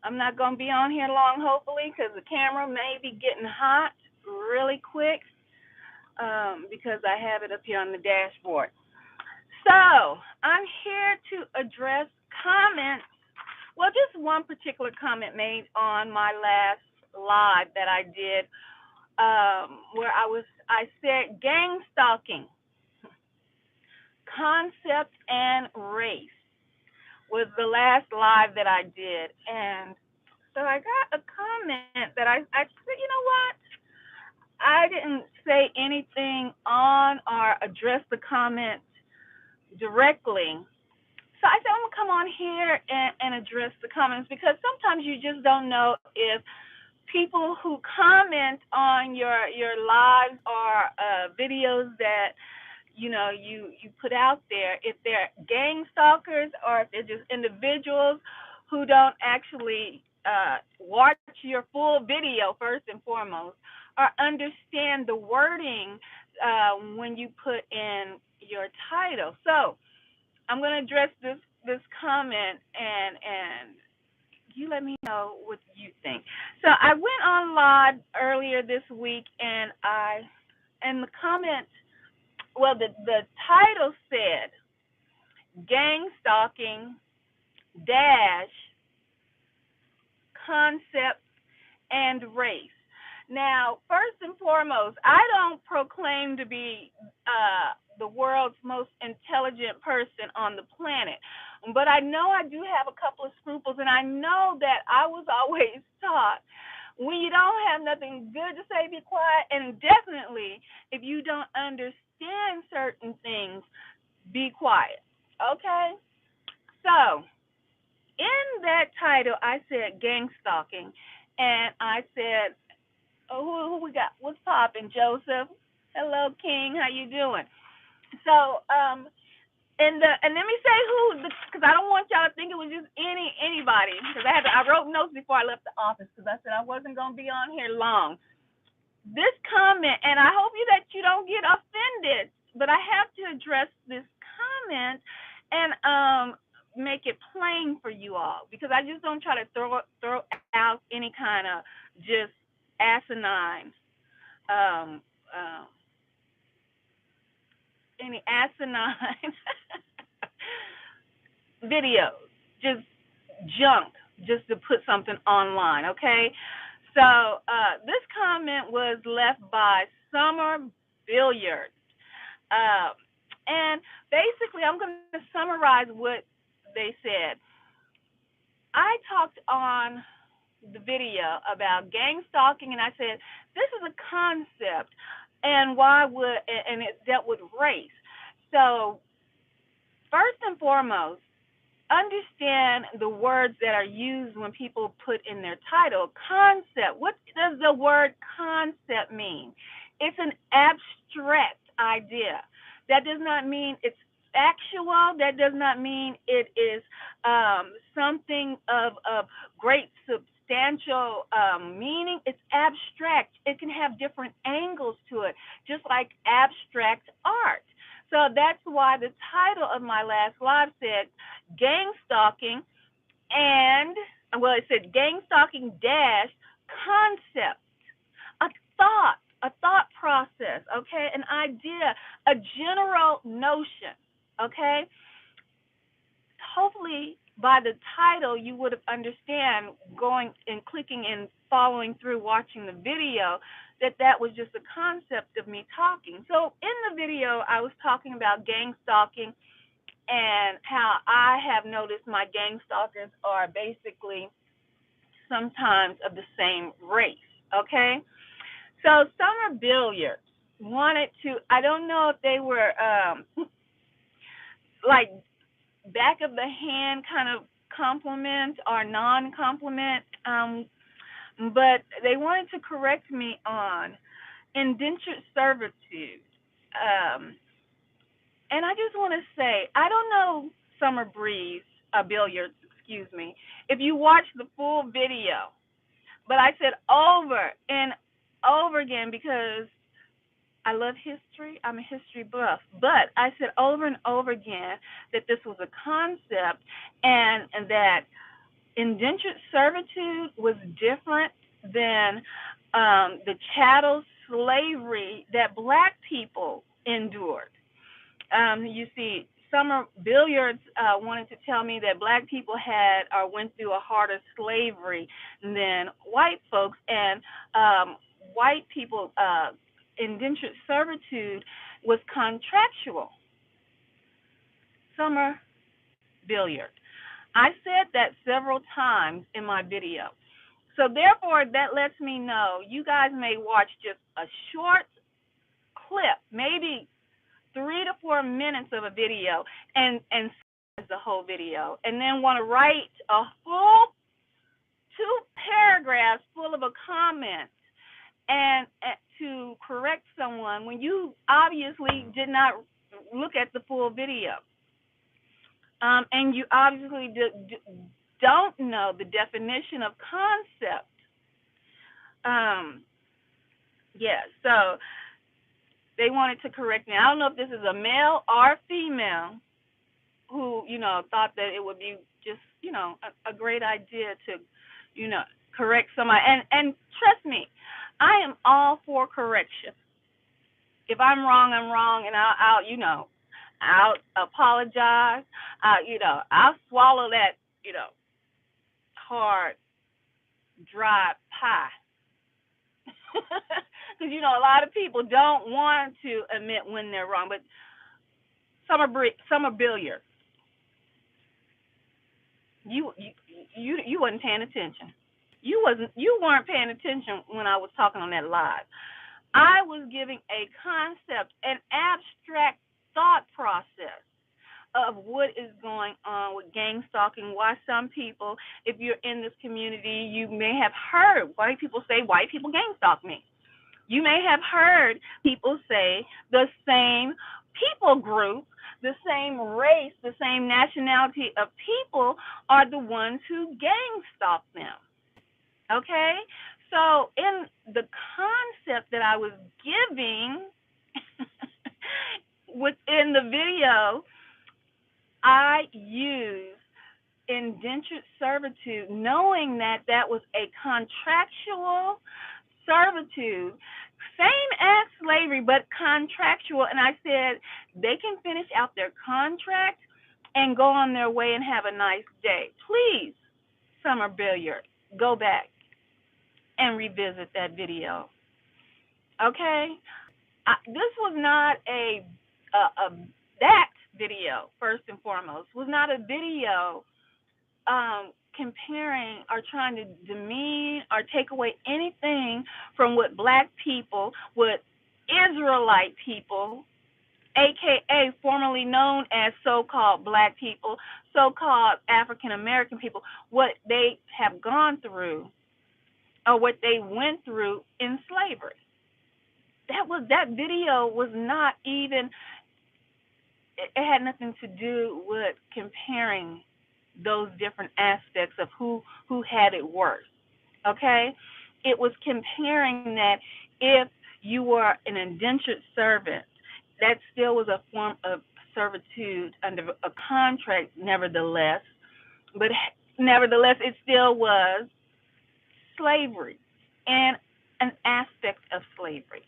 I'm not going to be on here long, hopefully, because the camera may be getting hot really quick because I have it up here on the dashboard. So I'm here to address comments. Well, just one particular comment made on my last live that I did, where I said gang stalking, concept, and race was the last live that I did, and so I got a comment that I said, you know what? I didn't say anything on or address the comment directly. So I said, I'm going to come on here and address the comments because sometimes you just don't know if people who comment on your lives or videos that you put out there, if they're gang stalkers or if they're just individuals who don't actually watch your full video first and foremost, or understand the wording when you put in your title. So I'm going to address this comment and you let me know what you think. So I went on live earlier this week and the comment, well, the title said gang stalking dash concepts and race. Now, first and foremost, I don't proclaim to be the world's most intelligent person on the planet, but I know I do have a couple of scruples, and I know that I was always taught when you don't have nothing good to say, be quiet, and definitely if you don't understand certain things, be quiet. Okay? So, in that title, I said gang stalking, and I said, oh, who we got? What's poppin', Joseph? Hello, King. How you doing? So, and let me say who, because I don't want y'all to think it was just anybody. Because I wrote notes before I left the office because I said I wasn't gonna be on here long. This comment, and I hope that you don't get offended, but I have to address this comment and make it plain for you all because I just don't try to throw out any kind of just asinine um, uh, any asinine videos, just junk, just to put something online, okay? So this comment was left by Summer Billiard. Uh, and basically, I'm going to summarize what they said. I talked on the video about gang stalking, and I said, this is a concept, and and it dealt with race. So, first and foremost, understand the words that are used when people put in their title. Concept. What does the word concept mean? It's an abstract idea. That does not mean it's factual. That does not mean it is something of great substantial meaning. It's abstract. It can have different angles to it, just like abstract art. So that's why the title of my last live said gang stalking and, well, it said gang stalking dash concept, a thought process, okay, an idea, a general notion, okay. Hopefully by the title you would have understand going and clicking and following through watching the video that was just a concept of me talking. So in the video I was talking about gang stalking and how I have noticed my gang stalkers are basically sometimes of the same race, okay? So Summer Billiards wanted to, I don't know if they were like back of the hand kind of compliment or non-compliment, but they wanted to correct me on indentured servitude. Um, and I just want to say, I don't know Summer Billiards, excuse me, if you watch the full video, but I said over and over again because I love history. I'm a history buff. But I said over and over again that this was a concept and that indentured servitude was different than the chattel slavery that black people endured. You see, Summer Billiards wanted to tell me that black people had or went through a harder slavery than white folks, and white people indentured servitude was contractual. Summer Billiard. I said that several times in my video. So therefore, that lets me know you guys may watch just a short clip, maybe 3 to 4 minutes of a video, and the whole video, and then want to write a full 2 paragraphs full of a comment and to correct someone when you obviously did not look at the full video. And you obviously don't know the definition of concept. Yeah, so they wanted to correct me. I don't know if this is a male or female who, thought that it would be just, a great idea to, correct somebody. And trust me, I am all for correction. If I'm wrong, I'm wrong, and I'll apologize. I'll swallow that, hard, dry pie. Because, a lot of people don't want to admit when they're wrong. But Summer Billiard, you wasn't paying attention. You weren't paying attention when I was talking on that live. I was giving a concept, an abstract thought process of what is going on with gang stalking, why some people, if you're in this community, you may have heard white people say, white people gang stalk me. You may have heard people say the same people group, the same race, the same nationality of people are the ones who gang stalk them. Okay? So in the concept that I was giving within the video, I used indentured servitude, knowing that was a contractual servitude, same as slavery, but contractual. And I said they can finish out their contract and go on their way and have a nice day. Please, Summer Billiard, go back and revisit that video. Okay? This was not that video, first and foremost, was not a video comparing or trying to demean or take away anything from what black people, what Israelite people, aka formerly known as so-called black people, so-called African American people, what they have gone through or what they went through in slavery. That video was not even, it had nothing to do with comparing those different aspects of who had it worse. Okay? It was comparing that if you were an indentured servant, that still was a form of servitude under a contract, nevertheless. But nevertheless, it still was slavery and an aspect of slavery.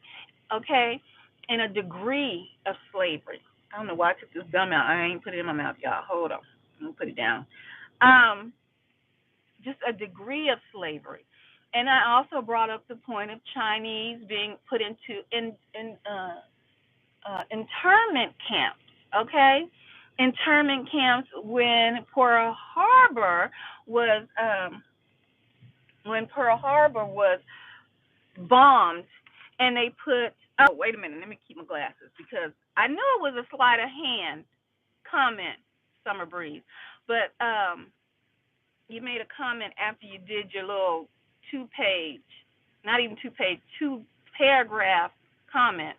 Okay? And a degree of slavery. I don't know why I took this gum out. I ain't put it in my mouth, y'all. Hold on. I'm gonna put it down. Just a degree of slavery. And I also brought up the point of Chinese being put into internment camps. Okay, internment camps when Pearl Harbor was bombed, and they put. Oh, wait a minute. Let me keep my glasses because I knew it was a sleight of hand comment, Summer Breeze. But you made a comment after you did your little 2-page, not even 2-page, 2-paragraph comment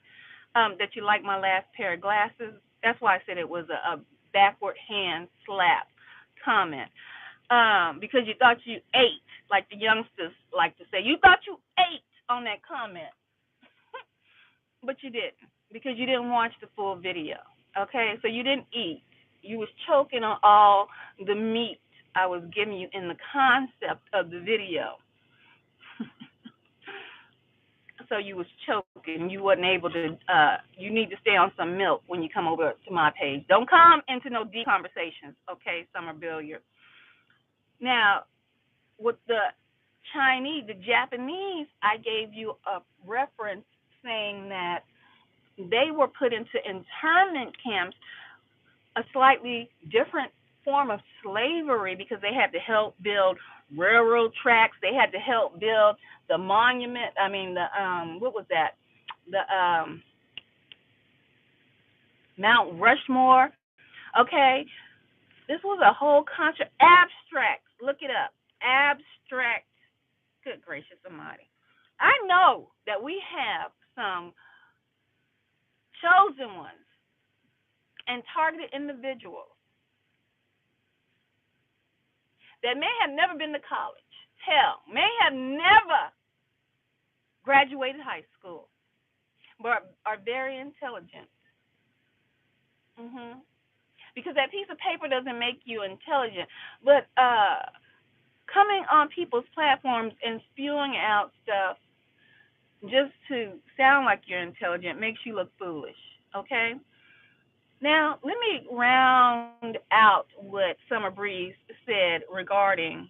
that you liked my last pair of glasses. That's why I said it was a backward hand slap comment. Because you thought you ate, like the youngsters like to say. You thought you ate on that comment. But you didn't, because you didn't watch the full video. Okay? So you didn't eat. You was choking on all the meat I was giving you in the concept of the video. So you was choking. You wasn't able to. You need to stay on some milk when you come over to my page. Don't come into no deep conversations, okay, Summer Billiard. Now, with the Chinese, the Japanese, I gave you a reference saying that they were put into internment camps, a slightly different form of slavery because they had to help build railroad tracks. They had to help build the monument. I mean, the what was that? The Mount Rushmore. Okay, this was a whole concept. Abstract. Look it up. Abstract. Good gracious almighty. I know that we have some chosen ones and targeted individuals that may have never been to college, hell, may have never graduated high school, but are very intelligent. Because that piece of paper doesn't make you intelligent, but coming on people's platforms and spewing out stuff just to sound like you're intelligent makes you look foolish, okay? Now, let me round out what Summer Breeze said regarding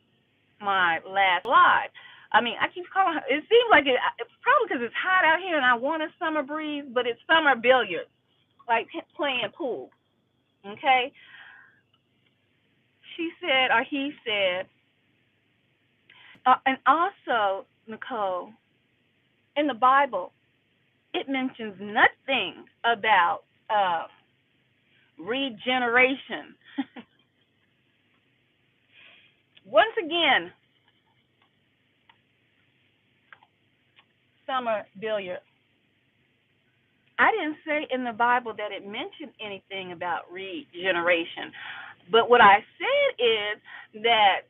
my last live. I mean, I keep calling her. It seems like it's probably because it's hot out here and I want a summer breeze, but it's summer billiards, like playing pool, okay? She said, or he said, and also, Nicole, in the Bible, it mentions nothing about regeneration. Once again, Summer Billiard. I didn't say in the Bible that it mentioned anything about regeneration. But what I said is that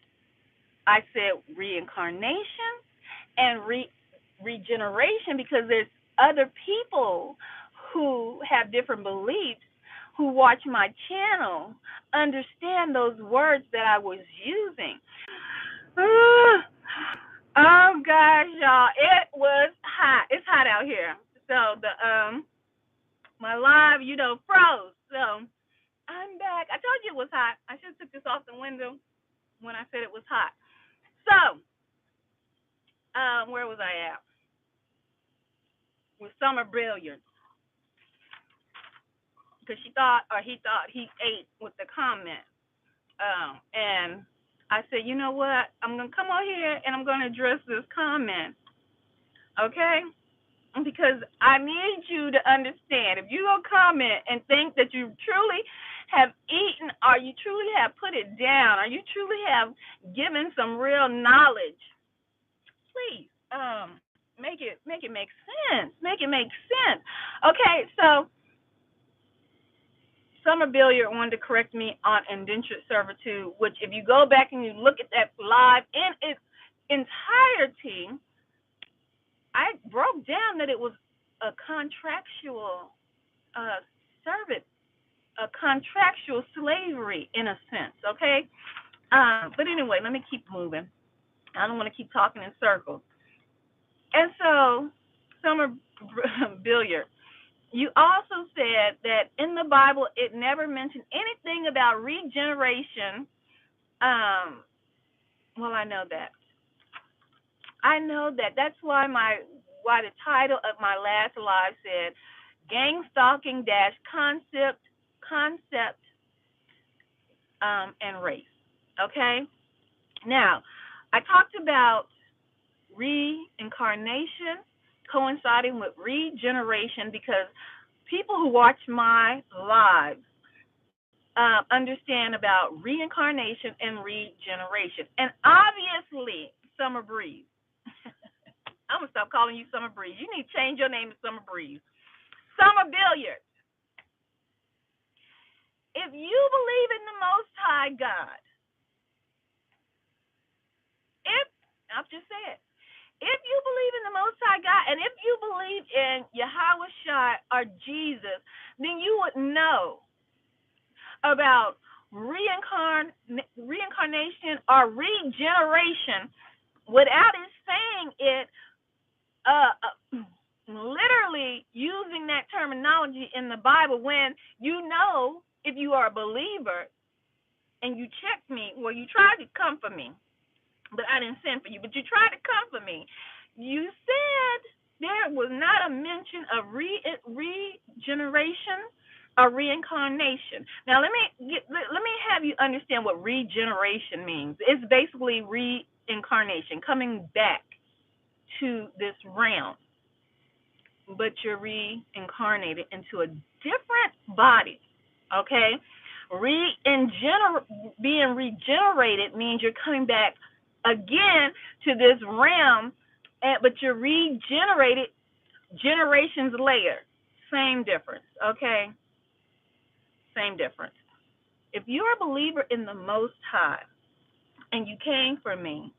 I said reincarnation and regeneration because there's other people who have different beliefs who watch my channel understand those words that I was using. Oh gosh, y'all, it was hot. It's hot out here. So the my live, froze. So I'm back. I told you it was hot. I should have took this off the window when I said it was hot. So, where was I at? With Summer Brilliant. Because he thought he ate with the comment. And I said, you know what? I'm going to come out here and I'm going to address this comment. Okay? Because I need you to understand. If you go comment and think that you truly have eaten or you truly have put it down or you truly have given some real knowledge, please make it make sense. Make it make sense. Okay, so Summer Billiard wanted to correct me on indentured servitude, which if you go back and you look at that live in its entirety, I broke down that it was a contractual service, a contractual slavery in a sense, okay? But anyway, let me keep moving. I don't want to keep talking in circles. And so, Summer Billiard, you also said that in the Bible it never mentioned anything about regeneration. Well, I know that. That's why the title of my last live said gang stalking dash concept and race. Okay? Now, I talked about reincarnation coinciding with regeneration because people who watch my lives understand about reincarnation and regeneration. And obviously, Summer Breeze. I'm going to stop calling you Summer Breeze. You need to change your name to Summer Breeze. Summer Billiard. If you believe in the Most High God, I'll just say it. If you believe in the Most High God, and if you believe in Yahweh Shai or Jesus, then you would know about reincarnation or regeneration without it saying it, uh, literally using that terminology in the Bible when if you are a believer and you checked me, well, you tried to come for me, but I didn't send for you, but you tried to come for me. You said there was not a mention of regeneration or reincarnation. Now let me have you understand what regeneration means. It's basically reincarnation, coming back to this realm, but you're reincarnated into a different body. Okay? Being regenerated means you're coming back again to this realm, but you're regenerated generations later. Same difference, okay? Same difference. If you're a believer in the Most High and you came for me,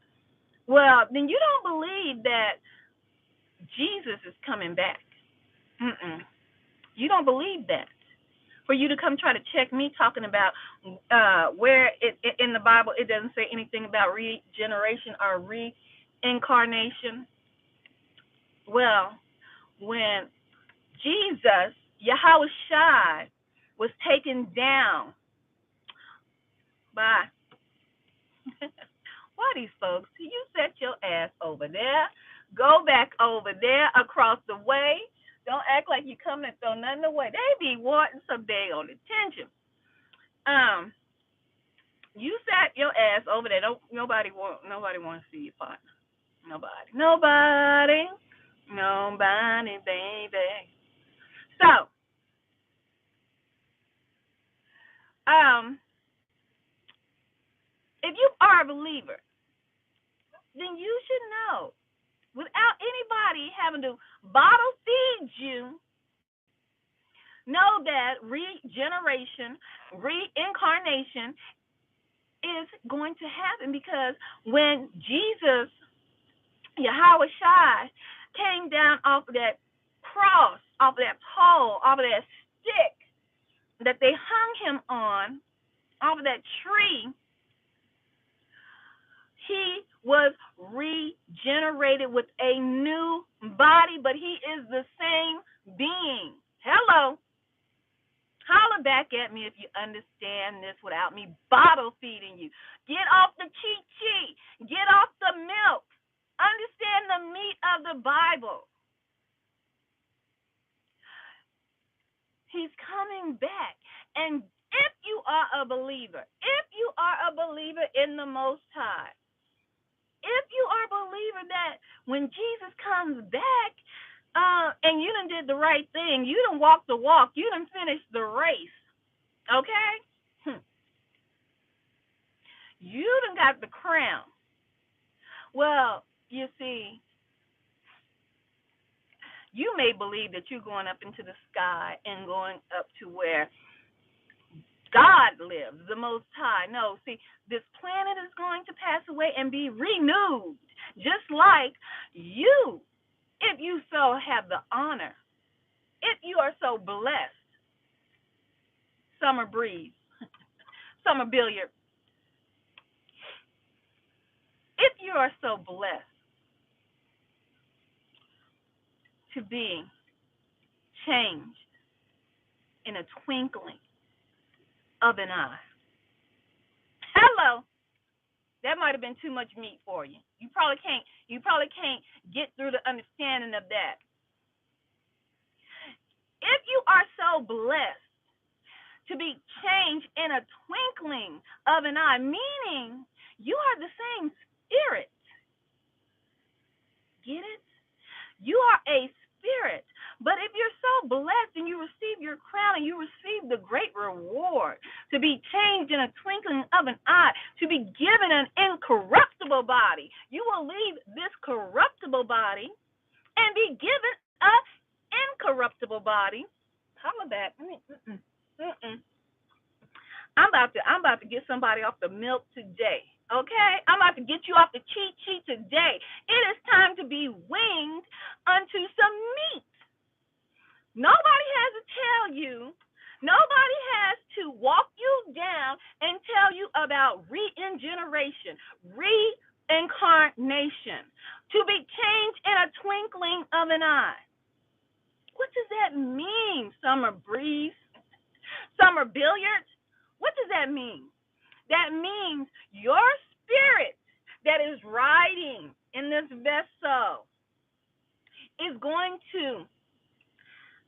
well, then you don't believe that Jesus is coming back. You don't believe that. For you to come try to check me talking about where in the Bible it doesn't say anything about regeneration or reincarnation. Well, when Jesus, Yahweh Shai, was taken down by why these folks? You set your ass over there. Go back over there across the way. Don't act like you coming to throw nothing away. They be wanting some day on attention. You sat your ass over there. Don't nobody want to see you partner. Nobody, baby. So, if you are a believer, then you should know, without anybody having to bottle feed you, know that regeneration, reincarnation is going to happen, because when Jesus, Yahweh Shai, came down off of that cross, off of that pole, off of that stick that they hung him on, off of that tree, he was regenerated with a new body, but he is the same being. Hello. Holler back at me if you understand this without me bottle feeding you. Get off the cheat. Get off the milk. Understand the meat of the Bible. He's coming back. And if you are a believer in the Most High, if you are a believer that when Jesus comes back, and you done did the right thing, you done walked the walk, you done finished the race, okay? You done got the crown. Well, you see, you may believe that you're going up into the sky and going up to where God lives, the Most High. No, see, this planet is going to pass away and be renewed, just like you, if you so have the honor, if you are so blessed. Summer breeze, summer billiard. If you are so blessed to be changed in a twinkling of an eye. Hello. That might have been too much meat for you. You probably can't get through the understanding of that. If you are so blessed to be changed in a twinkling of an eye, meaning you are the same spirit. Get it? You are a spirit. But if you're so blessed and you receive your crown and you receive the great reward to be changed in a twinkling of an eye, to be given an incorruptible body, you will leave this corruptible body and be given an incorruptible body. How about that? I'm about to get somebody off the milk today. Okay? I'm about to get you off the cheat sheet today. It is time to be winged unto some meat. Nobody has to tell you. Nobody has to walk you down incarnation, to be changed in a twinkling of an eye. What does that mean, Summer Breeze? Summer Billiards? What does that mean? That means your spirit that is riding in this vessel is going to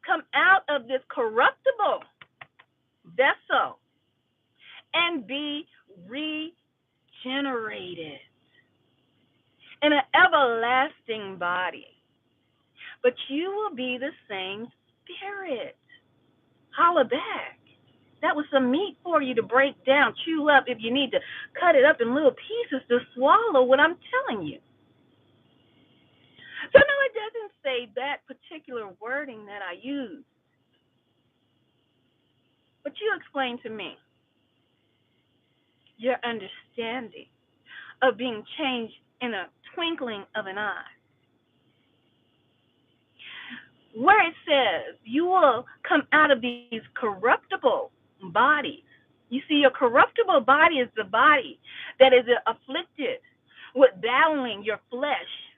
come out of this corruptible vessel and be regenerated in an everlasting body. But you will be the same spirit. Holla back. That was some meat for you to break down, chew up if you need to cut it up in little pieces to swallow what I'm telling you. So, no, it doesn't say that particular wording that I use. But you explain to me your understanding of being changed in a twinkling of an eye. Where it says you will come out of these corruptible bodies. You see, your corruptible body is the body that is afflicted with battling your flesh,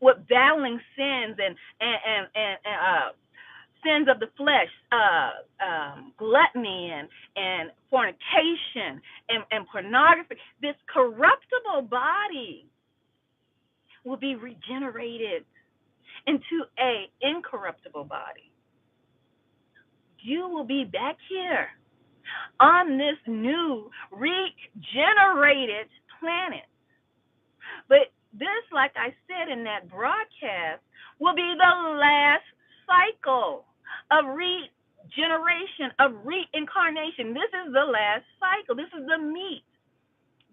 with battling sins and sins of the flesh, gluttony and fornication and pornography. This corruptible body will be regenerated into a incorruptible body. You will be back here on this new regenerated planet. But this, like I said in that broadcast, will be the last cycle of regeneration, of reincarnation. This is the last cycle. This is the meat.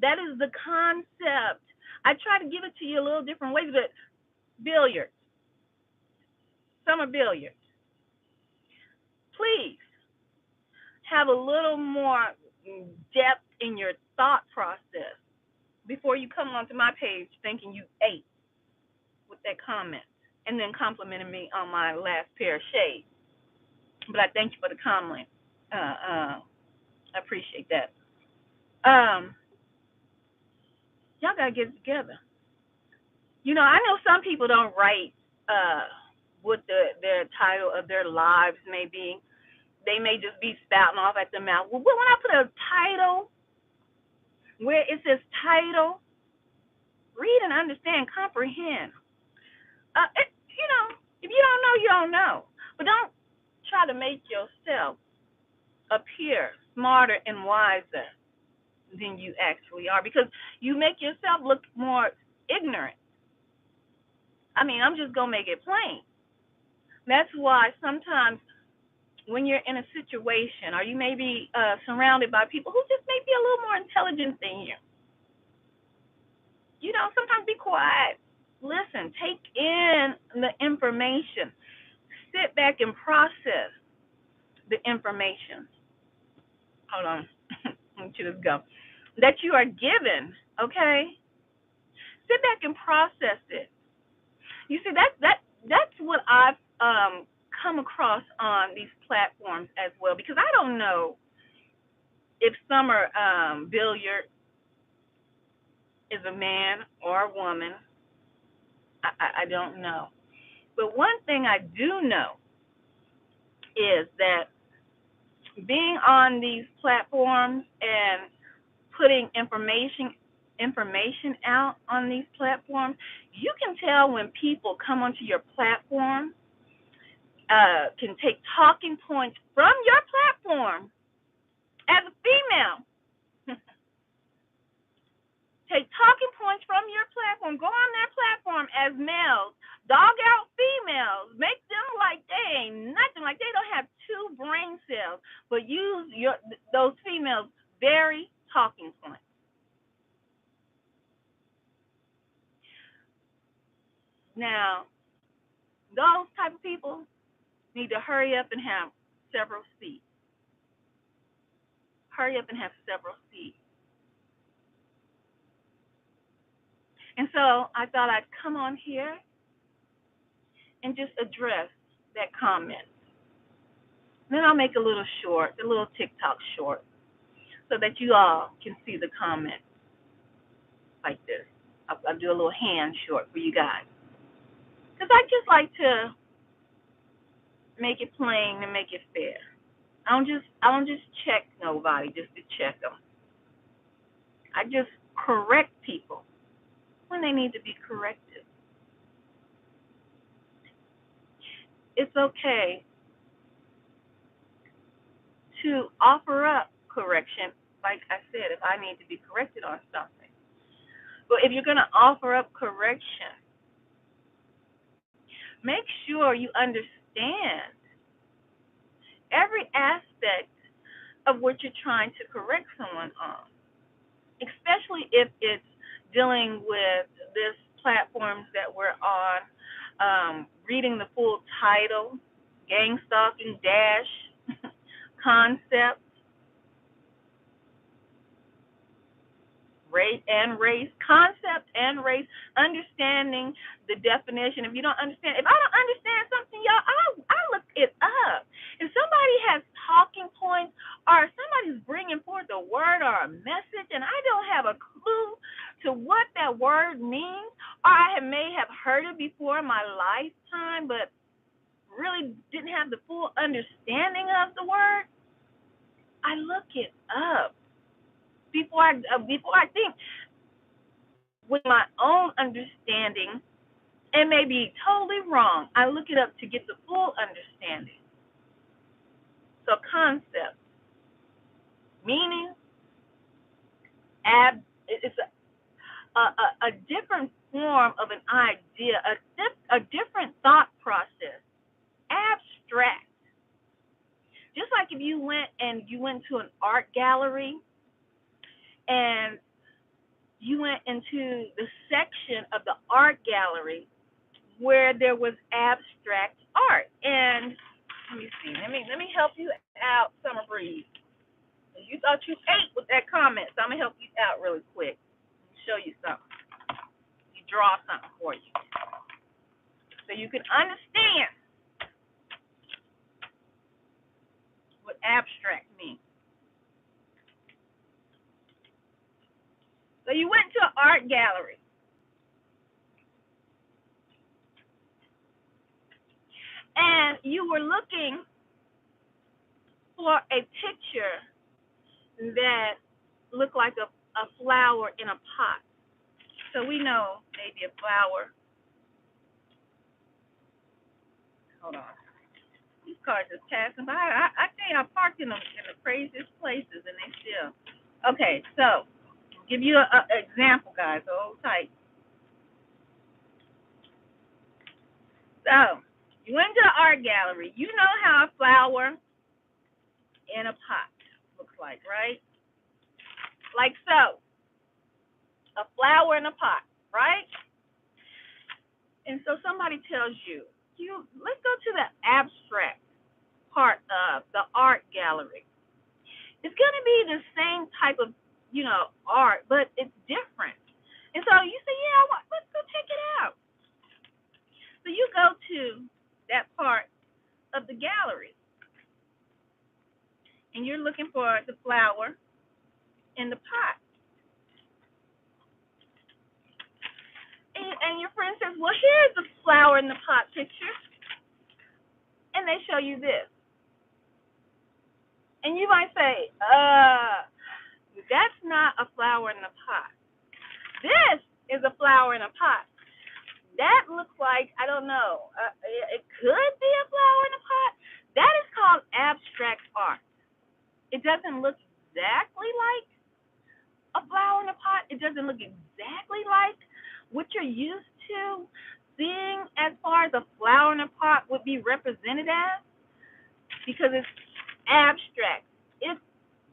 That is the concept. I try to give it to you a little different ways, but billiards, Summer Billiards, please have a little more depth in your thought process before you come onto my page thinking you ate with that comment and then complimenting me on my last pair of shades. But I thank you for the comment. I appreciate that. Y'all got to get it together. You know, I know some people don't write what their title of their lives may be. They may just be spouting off at the mouth. Well, when I put a title where it says title, read and understand, comprehend. You know, if you don't know, you don't know. But don't try to make yourself appear smarter and wiser than you actually are, because you make yourself look more ignorant. I mean, I'm just going to make it plain. That's why sometimes when you're in a situation or you may be surrounded by people who just may be a little more intelligent than you, you know, sometimes be quiet. Listen, take in the information. Sit back and process the information. Hold on. Let me just go. That you are given, okay? Sit back and process it. You see, that's what I've come across on these platforms as well, because I don't know if Summer Billiard is a man or a woman. I don't know. But one thing I do know is that being on these platforms and putting information out on these platforms, you can tell when people come onto your platform, can take talking points from your platform as a female. Take talking points from your platform, go on their platform as males, dog out females, make them like they ain't nothing, like they don't have two brain cells, but use those females' very talking points. Now, those type of people need to hurry up and have several seats. Hurry up and have several seats. And so I thought I'd come on here and just address that comment. Then I'll make a little TikTok short, so that you all can see the comment like this. I'll do a little hand short for you guys. Because I just like to make it plain and make it fair. I don't just check nobody just to check them. I just correct people when they need to be corrected. It's okay to offer up correction, like I said, if I need to be corrected on something. But if you're going to offer up correction, make sure you understand every aspect of what you're trying to correct someone on, especially if it's dealing with this platforms that we're on, reading the full title, gang stalking dash concept, concept and race, understanding the definition. If I don't understand something, y'all, I look it up. If somebody has talking points or somebody's bringing forth a word or a message and I don't have a clue to what that word means, or I may have heard it before in my lifetime, but really didn't have the full understanding of the word, I look it up before I think with my own understanding. It may be totally wrong. I look it up to get the full understanding. So concept, meaning, it's a different form of an idea, a different thought process. Abstract. Just like if you went to an art gallery and you went into the section of the art gallery where there was abstract art. And let me see. Let me help you out, Summer Breeze. You thought you ate with that comment, so I'm gonna help you out really quick. Show you something. You draw something for you, so you can understand what abstract means. So you went to an art gallery. And you were looking for a picture that looked like a flower in a pot. So we know maybe a flower. Hold on. These cars just passing by. I tell you, I parked in the craziest places, and they still. Okay, so give you an example, guys. Hold tight. So you went to an art gallery. You know how a flower in a pot looks like, right? Like so. A flower in a pot, right? And so somebody tells you, let's go to the abstract part of the art gallery. It's going to be the same type of, art, but it's different. And so you say, yeah, let's go check it out. So you go to that part of the gallery, and you're looking for the flower in the pot. And your friend says, well, here's the flower in the pot picture. And they show you this. And you might say, that's not a flower in the pot. This is a flower in a pot. That looks like, I don't know, it could be a flower in a pot. That is called abstract art. It doesn't look exactly like a flower in a pot. It doesn't look exactly like what you're used to seeing as far as a flower in a pot would be represented as, because it's abstract. It's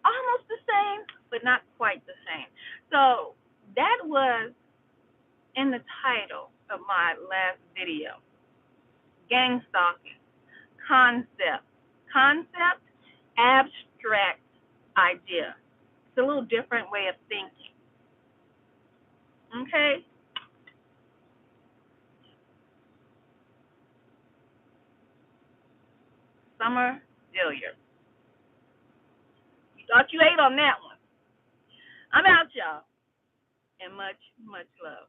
almost the same, but not quite the same. So that was in the title of my last video. Gang stalking. Concept. Concept, abstract idea. It's a little different way of thinking. Okay? Summer Dilliard. You thought you ate on that one. I'm out, y'all. And much, much love.